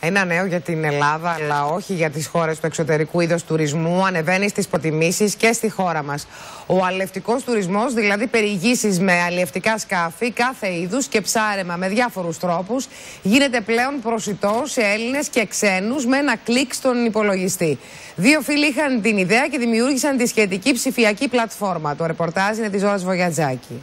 Ένα νέο για την Ελλάδα, αλλά όχι για τις χώρες του εξωτερικού είδος τουρισμού, ανεβαίνει στις προτιμήσεις και στη χώρα μας. Ο αλλιευτικός τουρισμός, δηλαδή περιηγήσεις με αλλιευτικά σκάφη κάθε είδους και ψάρεμα με διάφορους τρόπους, γίνεται πλέον προσιτό σε Έλληνες και ξένους με ένα κλικ στον υπολογιστή. Δύο φίλοι είχαν την ιδέα και δημιούργησαν τη σχετική ψηφιακή πλατφόρμα. Το ρεπορτάζ είναι της Ζώρας Βογιατζάκη.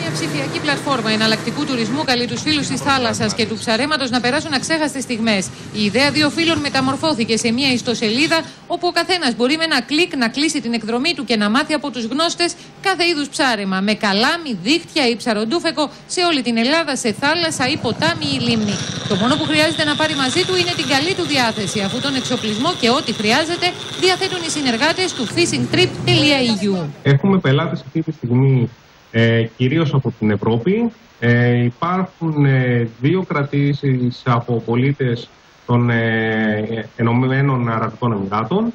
Μια ψηφιακή πλατφόρμα εναλλακτικού τουρισμού καλεί τους φίλους της θάλασσας και του ψαρέματος να περάσουν αξέχαστες στιγμές. Η ιδέα δύο φίλων μεταμορφώθηκε σε μια ιστοσελίδα όπου ο καθένας μπορεί με ένα κλικ να κλείσει την εκδρομή του και να μάθει από τους γνώστες κάθε είδους ψάρεμα με καλάμι, δίχτυα ή ψαροντούφεκο σε όλη την Ελλάδα, σε θάλασσα ή ποτάμι ή λίμνη. Το μόνο που χρειάζεται να πάρει μαζί του είναι την καλή του διάθεση, αφού τον εξοπλισμό και ό,τι χρειάζεται διαθέτουν οι συνεργάτες του fishingtrip.eu. Έχουμε πελάτες αυτή τη στιγμή κυρίως από την Ευρώπη. Υπάρχουν δύο κρατήσεις από πολίτες των Ενωμένων Αραβικών Εμιράτων,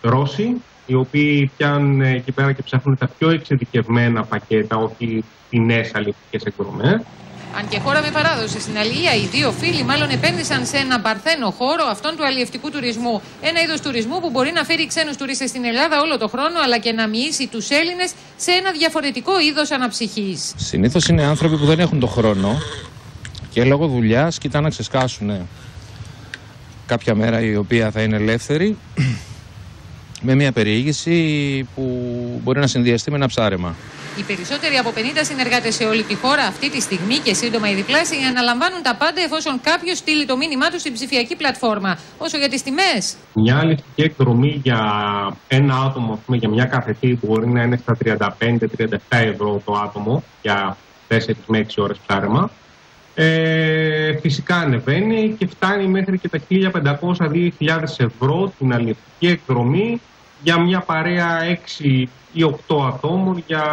Ρώσοι, οι οποίοι πιάνουν εκεί πέρα και ψάχνουν τα πιο εξειδικευμένα πακέτα, όχι φθηνές αλλιευτικές εκδρομές. Αν και χώρα με παράδοση στην αλληλεία, οι δύο φίλοι μάλλον επένδυσαν σε ένα παρθένο χώρο αυτόν του αλλιευτικού τουρισμού. Ένα είδος τουρισμού που μπορεί να φέρει ξένους τουρίστες στην Ελλάδα όλο το χρόνο, αλλά και να μοιήσει τους Έλληνες σε ένα διαφορετικό είδος αναψυχής. Συνήθως είναι άνθρωποι που δεν έχουν το χρόνο και λόγω δουλειάς κοιτάνε να ξεσκάσουν κάποια μέρα η οποία θα είναι ελεύθερη με μια περιήγηση που μπορεί να συνδυαστεί με ένα ψάρεμα. Οι περισσότεροι από 50 συνεργάτες σε όλη τη χώρα αυτή τη στιγμή και σύντομα οι διπλάσιοι αναλαμβάνουν τα πάντα εφόσον κάποιος στείλει το μήνυμά του στην ψηφιακή πλατφόρμα. Όσο για τις τιμές. Μια αλλιευτική εκδρομή για ένα άτομο, για μια καφετή, μπορεί να είναι στα 35-37 ευρώ το άτομο για 4 με 6 ώρες ψάρεμα. Φυσικά ανεβαίνει και φτάνει μέχρι και τα 1.500-2.000 ευρώ την αλλιευτική εκδρομή για μια παρέα 6 ή 8 ατόμων για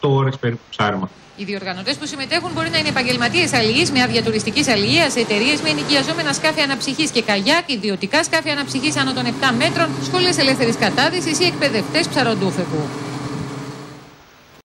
8 ώρες περίπου ψάρεμα. Οι διοργανωτές που συμμετέχουν μπορεί να είναι επαγγελματίες αλληλείς με άδεια τουριστικής αλληλείας, εταιρείες με ενοικιαζόμενα σκάφη αναψυχής και καγιάκ, ιδιωτικά σκάφη αναψυχής άνω των 7 μέτρων, σχολές ελεύθερης κατάδυσης ή εκπαιδευτές ψαροντούφεκου.